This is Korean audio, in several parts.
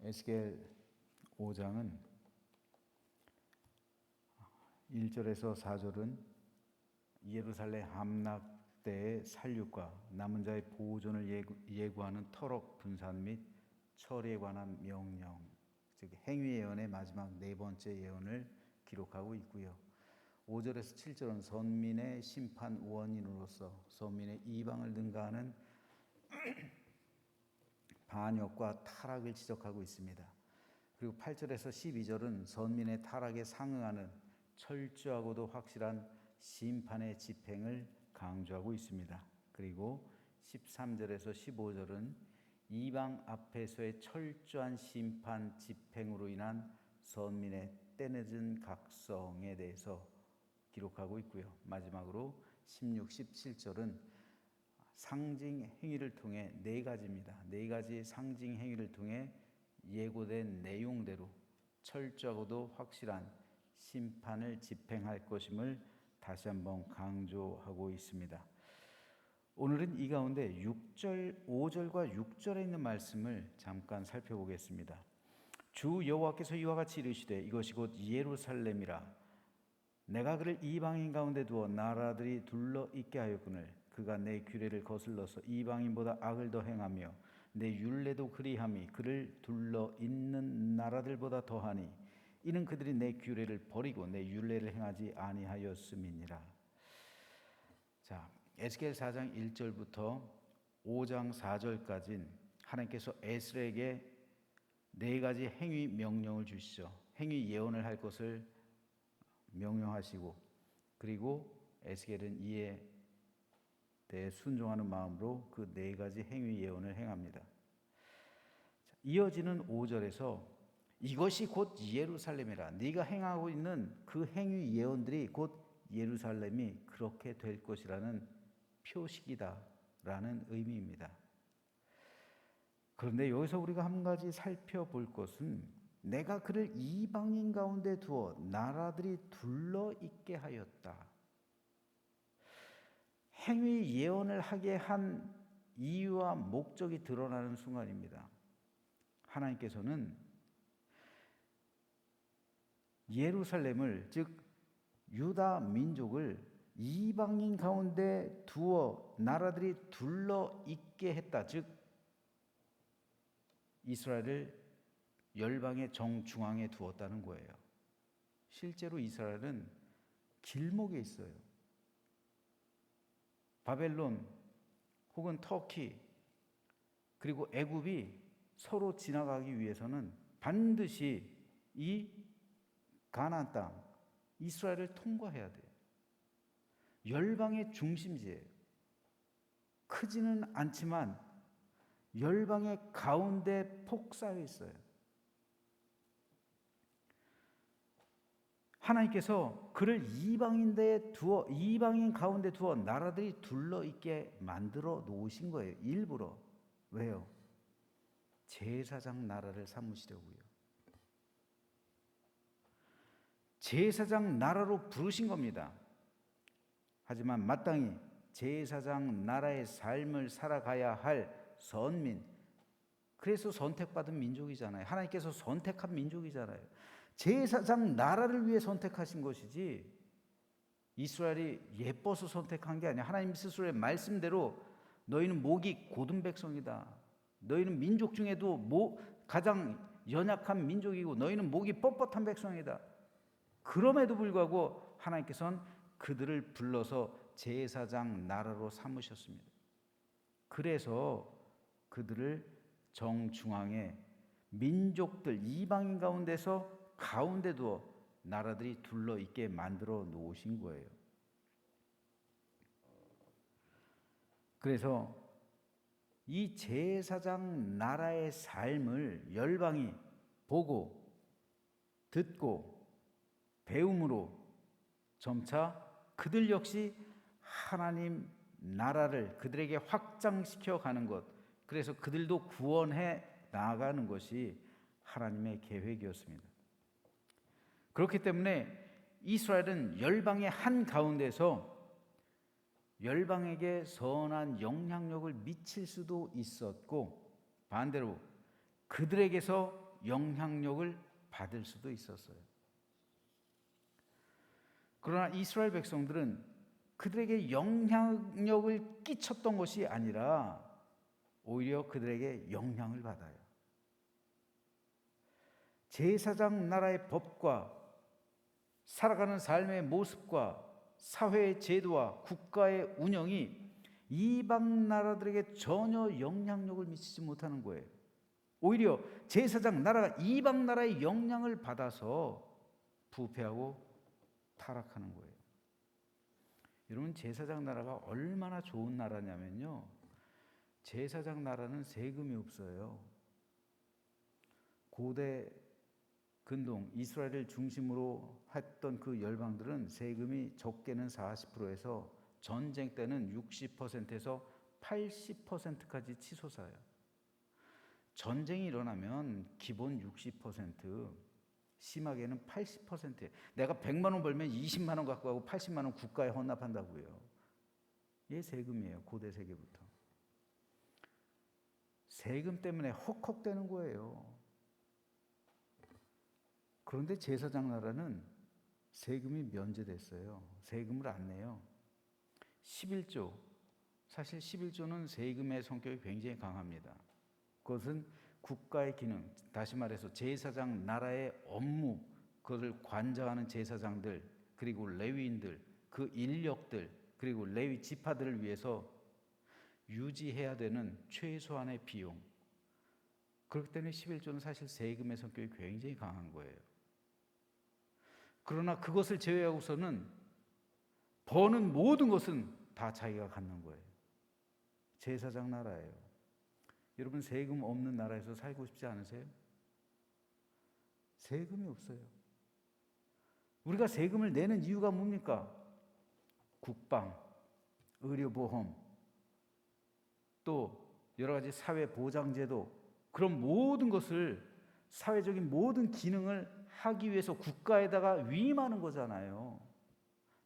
에스겔 5장은 1절에서 4절은 예루살렘 함락 때의 살육과 남은 자의 보존을 예고하는 터럭 분산 및 처리에 관한 명령, 즉 행위 예언의 마지막 네 번째 예언을 기록하고 있고요. 5절에서 7절은 선민의 심판 원인으로서 선민의 이방을 능가하는 반역과 타락을 지적하고 있습니다. 그리고 8절에서 12절은 선민의 타락에 상응하는 철저하고도 확실한 심판의 집행을 강조하고 있습니다. 그리고 13절에서 15절은 이방 앞에서의 철저한 심판 집행으로 인한 선민의 때늦은 각성에 대해서 기록하고 있고요. 마지막으로 16, 17절은 상징 행위를 통해 네 가지입니다. 네 가지 상징 행위를 통해 예고된 내용대로 철저하고도 확실한 심판을 집행할 것임을 다시 한번 강조하고 있습니다. 오늘은 이 가운데 6절, 5절과 6절에 있는 말씀을 잠깐 살펴보겠습니다. 주 여호와께서 이와 같이 이르시되 이것이 곧 예루살렘이라 내가 그를 이방인 가운데 두어 나라들이 둘러 있게 하였거늘 그가 내 규례를 거슬러서 이방인보다 악을 더 행하며 내 율례도 그리함이 그를 둘러 있는 나라들보다 더하니 이는 그들이 내 규례를 버리고 내 율례를 행하지 아니하였음이니라. 자, 에스겔 4장 1절부터 5장 4절까지는 하나님께서 에스겔에게 네 가지 행위 명령을 주시죠. 행위 예언을 할 것을 명령하시고, 그리고 에스겔은 이에 대해 순종하는 마음으로 그 네 가지 행위 예언을 행합니다. 이어지는 5절에서 이것이 곧 예루살렘이라 네가 행하고 있는 그 행위 예언들이 곧 예루살렘이 그렇게 될 것이라는 표식이다라는 의미입니다. 그런데 여기서 우리가 한 가지 살펴볼 것은 내가 그를 이방인 가운데 두어 나라들이 둘러 있게 하였다. 행위 예언을 하게 한 이유와 목적이 드러나는 순간입니다. 하나님께서는 예루살렘을, 즉 유다 민족을 이방인 가운데 두어 나라들이 둘러 있게 했다. 즉 이스라엘을 열방의 정중앙에 두었다는 거예요. 실제로 이스라엘은 길목에 있어요. 바벨론 혹은 터키 그리고 애굽이 서로 지나가기 위해서는 반드시 이 가나안 땅 이스라엘을 통과해야 돼요. 열방의 중심지예요. 크지는 않지만 열방의 가운데 폭사해 있어요. 하나님께서 그를 이방인 가운데 두어 나라들이 둘러 있게 만들어 놓으신 거예요. 일부러. 왜요? 제사장 나라를 삼으시려고요. 제사장 나라로 부르신 겁니다. 하지만 마땅히 제사장 나라의 삶을 살아가야 할 선민, 그래서 선택받은 민족이잖아요. 하나님께서 선택한 민족이잖아요. 제사장 나라를 위해 선택하신 것이지 이스라엘이 예뻐서 선택한 게 아니야. 하나님 스스로의 말씀대로 너희는 목이 곧은 백성이다. 너희는 민족 중에도 가장 연약한 민족이고 너희는 목이 뻣뻣한 백성이다. 그럼에도 불구하고 하나님께서는 그들을 불러서 제사장 나라로 삼으셨습니다. 그래서 그들을 정중앙에 민족들 이방인 가운데서 가운데 두어 나라들이 둘러 있게 만들어 놓으신 거예요. 그래서 이 제사장 나라의 삶을 열방이 보고 듣고 배움으로 점차 그들 역시 하나님 나라를 그들에게 확장시켜 가는 것, 그래서 그들도 구원해 나아가는 것이 하나님의 계획이었습니다. 그렇기 때문에 이스라엘은 열방의 한 가운데서 열방에게 선한 영향력을 미칠 수도 있었고 반대로 그들에게서 영향력을 받을 수도 있었어요. 그러나 이스라엘 백성들은 그들에게 영향력을 끼쳤던 것이 아니라 오히려 그들에게 영향을 받아요. 제사장 나라의 법과 살아가는 삶의 모습과 사회의 제도와 국가의 운영이 이방 나라들에게 전혀 영향력을 미치지 못하는 거예요. 오히려 제사장 나라가 이방 나라의 영향을 받아서 부패하고 타락하는 거예요. 여러분, 제사장 나라가 얼마나 좋은 나라냐면요, 제사장 나라는 세금이 없어요. 고대 근동 이스라엘을 중심으로 했던 그 열방들은 세금이 적게는 40%에서 전쟁 때는 60%에서 80%까지 치솟아요. 전쟁이 일어나면 기본 60%, 심하게는 80%예요. 내가 100만 원 벌면 20만 원 갖고 가고 80만 원 국가에 헌납한다고요. 이게 세금이에요. 고대 세계부터. 세금 때문에 헉헉대는 거예요. 그런데 제사장 나라는 세금이 면제됐어요. 세금을 안 내요. 11조, 사실 11조는 세금의 성격이 굉장히 강합니다. 그것은 국가의 기능, 다시 말해서 제사장 나라의 업무, 그것을 관장하는 제사장들, 그리고 레위인들, 그 인력들, 그리고 레위 지파들을 위해서 유지해야 되는 최소한의 비용. 그렇기 때문에 11조는 사실 세금의 성격이 굉장히 강한 거예요. 그러나 그것을 제외하고서는 버는 모든 것은 다 자기가 갖는 거예요. 제사장 나라예요. 여러분, 세금 없는 나라에서 살고 싶지 않으세요? 세금이 없어요. 우리가 세금을 내는 이유가 뭡니까? 국방, 의료보험, 또 여러 가지 사회보장제도, 그런 모든 것을, 사회적인 모든 기능을 하기 위해서 국가에다가 위임하는 거잖아요.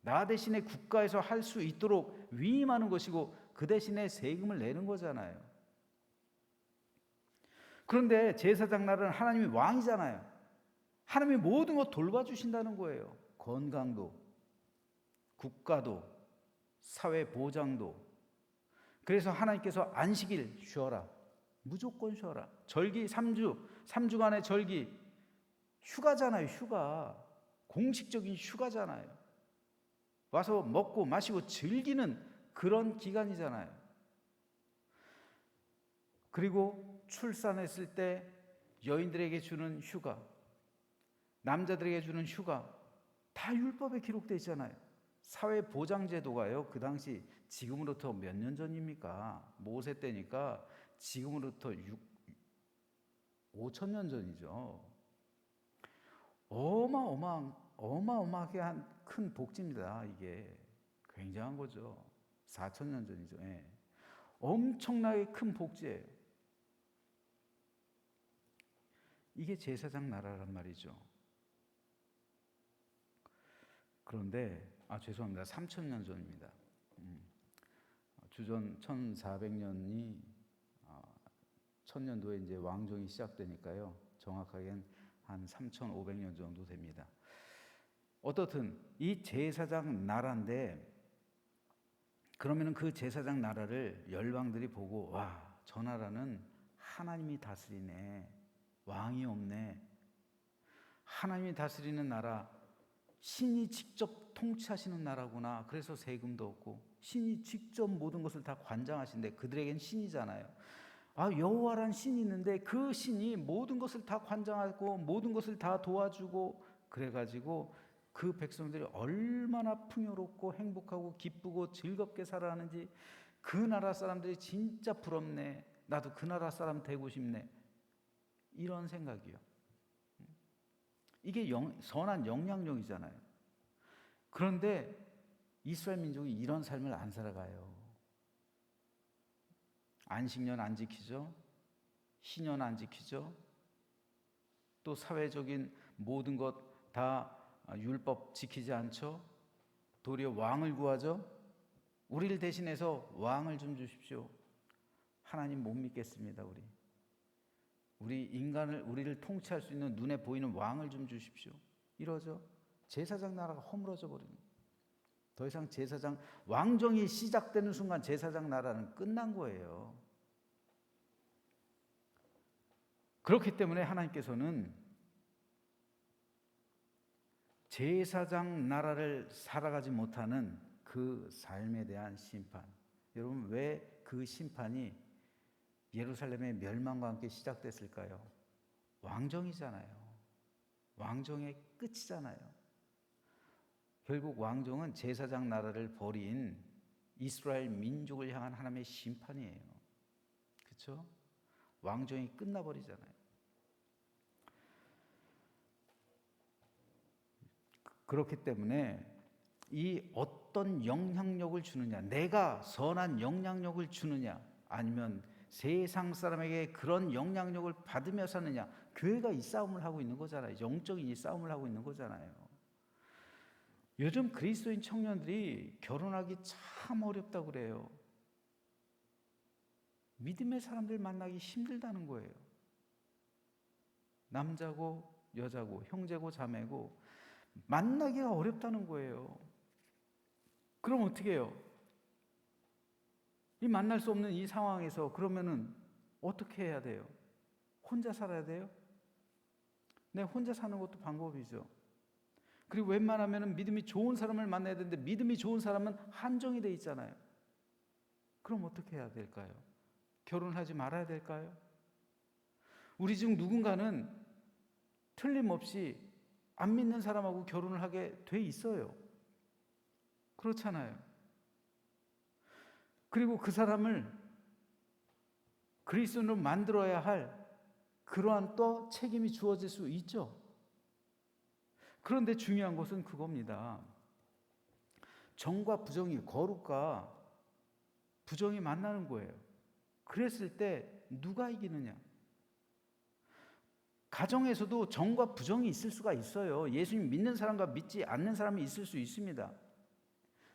나 대신에 국가에서 할 수 있도록 위임하는 것이고 그 대신에 세금을 내는 거잖아요. 그런데 제사장 나라는 하나님이 왕이잖아요. 하나님이 모든 것 돌봐주신다는 거예요. 건강도, 국가도, 사회보장도. 그래서 하나님께서 안식일 쉬어라. 무조건 쉬어라. 절기 3주간의 절기, 휴가잖아요. 휴가. 공식적인 휴가잖아요. 와서 먹고 마시고 즐기는 그런 기간이잖아요. 그리고 출산했을 때 여인들에게 주는 휴가, 남자들에게 주는 휴가, 다 율법에 기록되어 있잖아요. 사회보장제도가요, 그 당시 지금으로부터 몇 년 전입니까? 모세 때니까 지금으로부터 5,000년 전이죠. 어마어마하게 한 큰 복지입니다. 이게 굉장한 거죠. 4,000년 전이죠. 예. 엄청나게 큰 복지예요. 이게 제사장 나라란 말이죠. 그런데 죄송합니다. 3,000년 전입니다. 주전 1,400년이 1000년도에 이제 왕정이 시작되니까요. 정확하게는 한 3,500년 정도 됩니다. 어떻든 이 제사장 나라인데, 그러면은 그 제사장 나라를 열방들이 보고, 와, 저 나라는 하나님이 다스리네. 왕이 없네. 하나님이 다스리는 나라, 신이 직접 통치하시는 나라구나. 그래서 세금도 없고 신이 직접 모든 것을 다 관장하신데, 그들에겐 신이잖아요. 여호와라는 신이 있는데 그 신이 모든 것을 다 관장하고 모든 것을 다 도와주고, 그래가지고 그 백성들이 얼마나 풍요롭고 행복하고 기쁘고 즐겁게 살아가는지, 그 나라 사람들이 진짜 부럽네. 나도 그 나라 사람 되고 싶네. 이런 생각이요. 이게 선한 영향력이잖아요. 그런데 이스라엘 민족이 이런 삶을 안 살아가요. 안식년 안 지키죠. 희년 안 지키죠. 또 사회적인 모든 것 다 율법 지키지 않죠. 도리어 왕을 구하죠. 우리를 대신해서 왕을 좀 주십시오. 하나님 못 믿겠습니다. 우리 우리를 통치할 수 있는 눈에 보이는 왕을 좀 주십시오. 이러죠. 제사장 나라가 허물어져 버리는 거예요. 더 이상 왕정이 시작되는 순간 제사장 나라는 끝난 거예요. 그렇기 때문에 하나님께서는 제사장 나라를 살아가지 못하는 그 삶에 대한 심판. 여러분, 왜 그 심판이 예루살렘의 멸망과 함께 시작됐을까요? 왕정이잖아요. 왕정의 끝이잖아요. 결국 왕정은 제사장 나라를 버린 이스라엘 민족을 향한 하나님의 심판이에요. 그렇죠? 왕정이 끝나버리잖아요. 그렇기 때문에 이 어떤 영향력을 주느냐, 내가 선한 영향력을 주느냐, 아니면 세상 사람에게 그런 영향력을 받으며 사느냐, 교회가 이 싸움을 하고 있는 거잖아요. 영적인 이 싸움을 하고 있는 거잖아요. 요즘 그리스도인 청년들이 결혼하기 참 어렵다고 그래요. 믿음의 사람들 만나기 힘들다는 거예요. 남자고 여자고 형제고 자매고 만나기가 어렵다는 거예요. 그럼 어떻게 해요? 이 만날 수 없는 이 상황에서 그러면은 어떻게 해야 돼요? 혼자 살아야 돼요? 네, 혼자 사는 것도 방법이죠. 그리고 웬만하면은 믿음이 좋은 사람을 만나야 되는데 믿음이 좋은 사람은 한정이 돼 있잖아요. 그럼 어떻게 해야 될까요? 결혼하지 말아야 될까요? 우리 중 누군가는 틀림없이 안 믿는 사람하고 결혼을 하게 돼 있어요. 그렇잖아요. 그리고 그 사람을 그리스도인으로 만들어야 할 그러한 또 책임이 주어질 수 있죠. 그런데 중요한 것은 그겁니다. 정과 부정이, 거룩과 부정이 만나는 거예요. 그랬을 때 누가 이기느냐? 가정에서도 정과 부정이 있을 수가 있어요. 예수님 믿는 사람과 믿지 않는 사람이 있을 수 있습니다.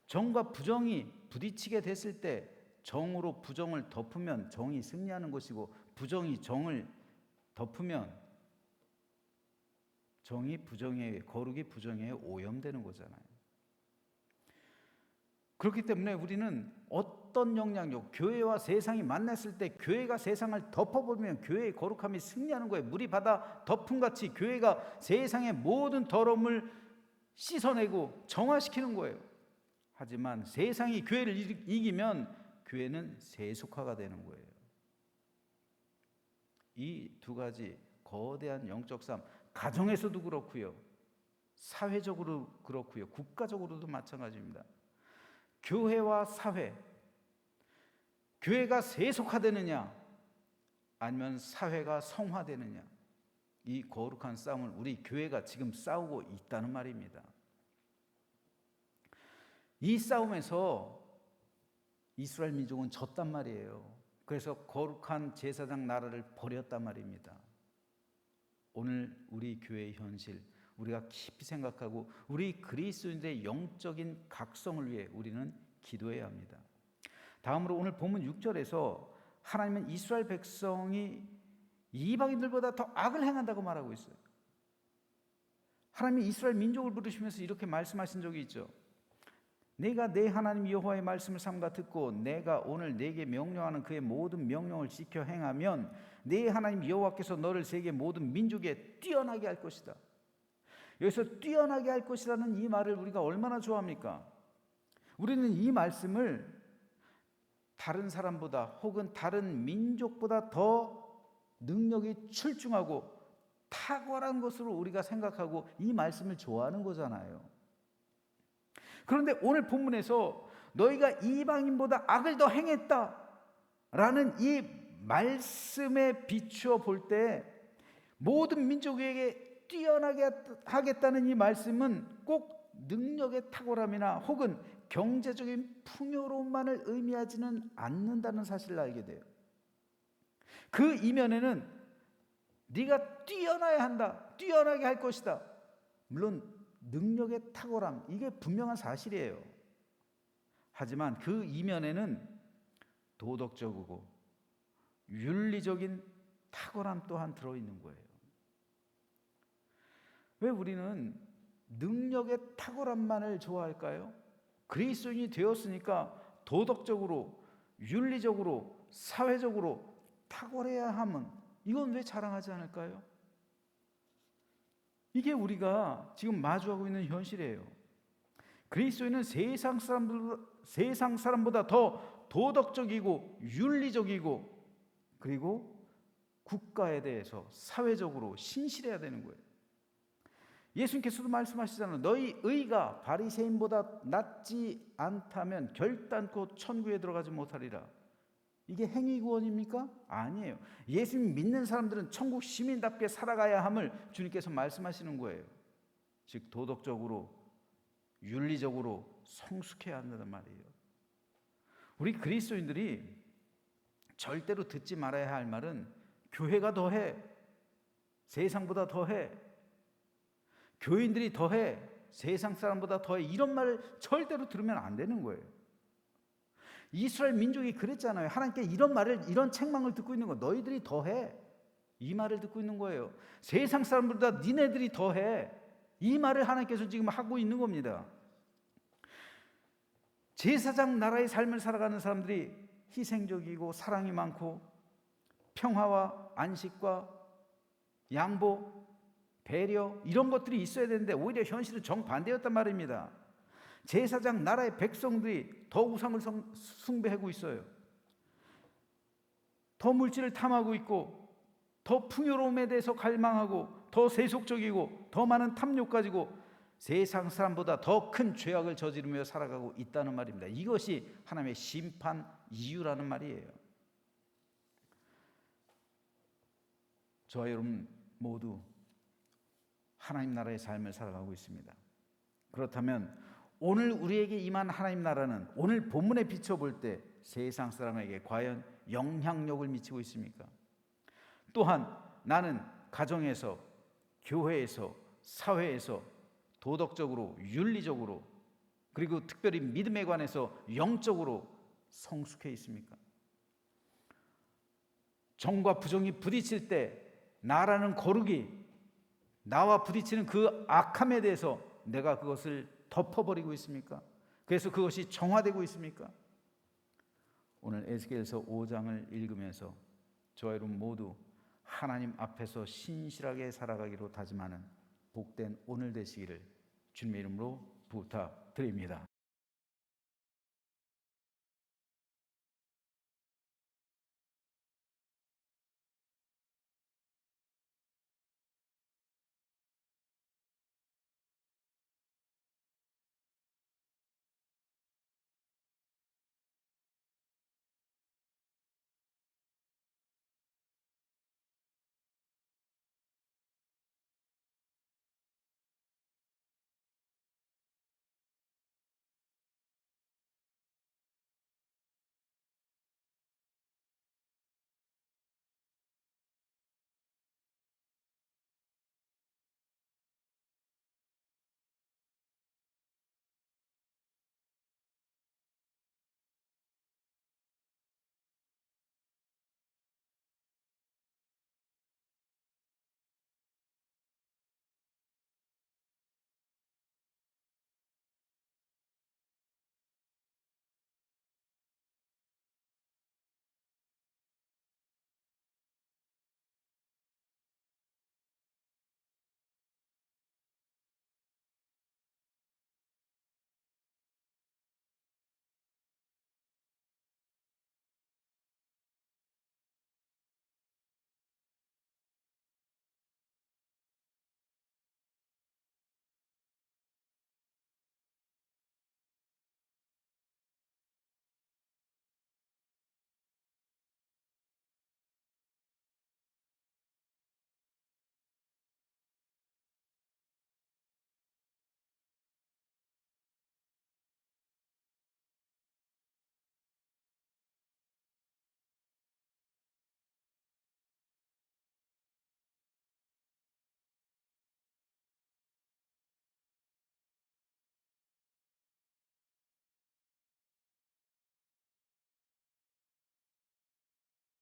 정과 부정이 부딪히게 됐을 때 정으로 부정을 덮으면 정이 승리하는 것이고, 부정이 정을 덮으면 정이 부정에, 거룩이 부정에 오염되는 거잖아요. 그렇기 때문에 우리는 어떤 영향력, 교회와 세상이 만났을 때 교회가 세상을 덮어버리면 교회의 거룩함이 승리하는 거예요. 물이 바다 덮음같이 교회가 세상의 모든 더러움을 씻어내고 정화시키는 거예요. 하지만 세상이 교회를 이기면 교회는 세속화가 되는 거예요. 이 두 가지 거대한 영적 싸움, 가정에서도 그렇고요, 사회적으로 그렇고요, 국가적으로도 마찬가지입니다. 교회와 사회, 교회가 세속화되느냐 아니면 사회가 성화되느냐, 이 거룩한 싸움을 우리 교회가 지금 싸우고 있다는 말입니다. 이 싸움에서 이스라엘 민족은 졌단 말이에요. 그래서 거룩한 제사장 나라를 버렸단 말입니다. 오늘 우리 교회의 현실, 우리가 깊이 생각하고 우리 그리스도인들의 영적인 각성을 위해 우리는 기도해야 합니다. 다음으로 오늘 본문 6절에서 하나님은 이스라엘 백성이 이방인들보다 더 악을 행한다고 말하고 있어요. 하나님이 이스라엘 민족을 부르시면서 이렇게 말씀하신 적이 있죠. 내가 내 하나님 여호와의 말씀을 삼가 듣고 내가 오늘 내게 명령하는 그의 모든 명령을 지켜 행하면 내 하나님 여호와께서 너를 세계 모든 민족에 뛰어나게 할 것이다. 여기서 뛰어나게 할 것이라는 이 말을 우리가 얼마나 좋아합니까? 우리는 이 말씀을 다른 사람보다 혹은 다른 민족보다 더 능력이 출중하고 탁월한 것으로 우리가 생각하고 이 말씀을 좋아하는 거잖아요. 그런데 오늘 본문에서 너희가 이방인보다 악을 더 행했다라는 이 말씀에 비추어 볼 때 모든 민족에게 뛰어나게 하겠다는 이 말씀은 꼭 능력의 탁월함이나 혹은 경제적인 풍요로움만을 의미하지는 않는다는 사실을 알게 돼요. 그 이면에는 네가 뛰어나야 한다, 뛰어나게 할 것이다. 물론 능력의 탁월함, 이게 분명한 사실이에요. 하지만 그 이면에는 도덕적이고 윤리적인 탁월함 또한 들어있는 거예요. 왜 우리는 능력의 탁월함만을 좋아할까요? 그리스도인이 되었으니까 도덕적으로, 윤리적으로, 사회적으로 탁월해야 함은 이건 왜 자랑하지 않을까요? 이게 우리가 지금 마주하고 있는 현실이에요. 그리스도인은 세상 사람보다 더 도덕적이고 윤리적이고 그리고 국가에 대해서 사회적으로 신실해야 되는 거예요. 예수님께서도 말씀하시잖아요. 너희 의가 바리새인보다 낫지 않다면 결단코 천국에 들어가지 못하리라. 이게 행위구원입니까? 아니에요. 예수님 믿는 사람들은 천국 시민답게 살아가야 함을 주님께서 말씀하시는 거예요. 즉 도덕적으로 윤리적으로 성숙해야 한다는 말이에요. 우리 그리스도인들이 절대로 듣지 말아야 할 말은 교회가 더해, 세상보다 더해, 교인들이 더해, 세상 사람보다 더해, 이런 말을 절대로 들으면 안 되는 거예요. 이스라엘 민족이 그랬잖아요. 하나님께 이런 말을, 이런 책망을 듣고 있는 거, 너희들이 더해, 이 말을 듣고 있는 거예요. 세상 사람보다 니네들이 더해, 이 말을 하나님께서 지금 하고 있는 겁니다. 제사장 나라의 삶을 살아가는 사람들이 희생적이고 사랑이 많고 평화와 안식과 양보, 배려 이런 것들이 있어야 되는데 오히려 현실은 정반대였단 말입니다. 제사장 나라의 백성들이 더 우상을 숭배하고 있어요. 더 물질을 탐하고 있고 더 풍요로움에 대해서 갈망하고 더 세속적이고 더 많은 탐욕 가지고 세상 사람보다 더 큰 죄악을 저지르며 살아가고 있다는 말입니다. 이것이 하나님의 심판 이유라는 말이에요. 저와 여러분 모두 하나님 나라의 삶을 살아가고 있습니다. 그렇다면 오늘 우리에게 임한 하나님 나라는 오늘 본문에 비춰볼 때 세상 사람에게 과연 영향력을 미치고 있습니까? 또한 나는 가정에서, 교회에서, 사회에서 도덕적으로, 윤리적으로 그리고 특별히 믿음에 관해서 영적으로 성숙해 있습니까? 정과 부정이 부딪힐 때 나라는 거룩이 나와 부딪히는 그 악함에 대해서 내가 그것을 덮어버리고 있습니까? 그래서 그것이 정화되고 있습니까? 오늘 에스겔서 5장을 읽으면서 저와 여러분 모두 하나님 앞에서 신실하게 살아가기로 다짐하는 복된 오늘 되시기를 주님의 이름으로 부탁드립니다.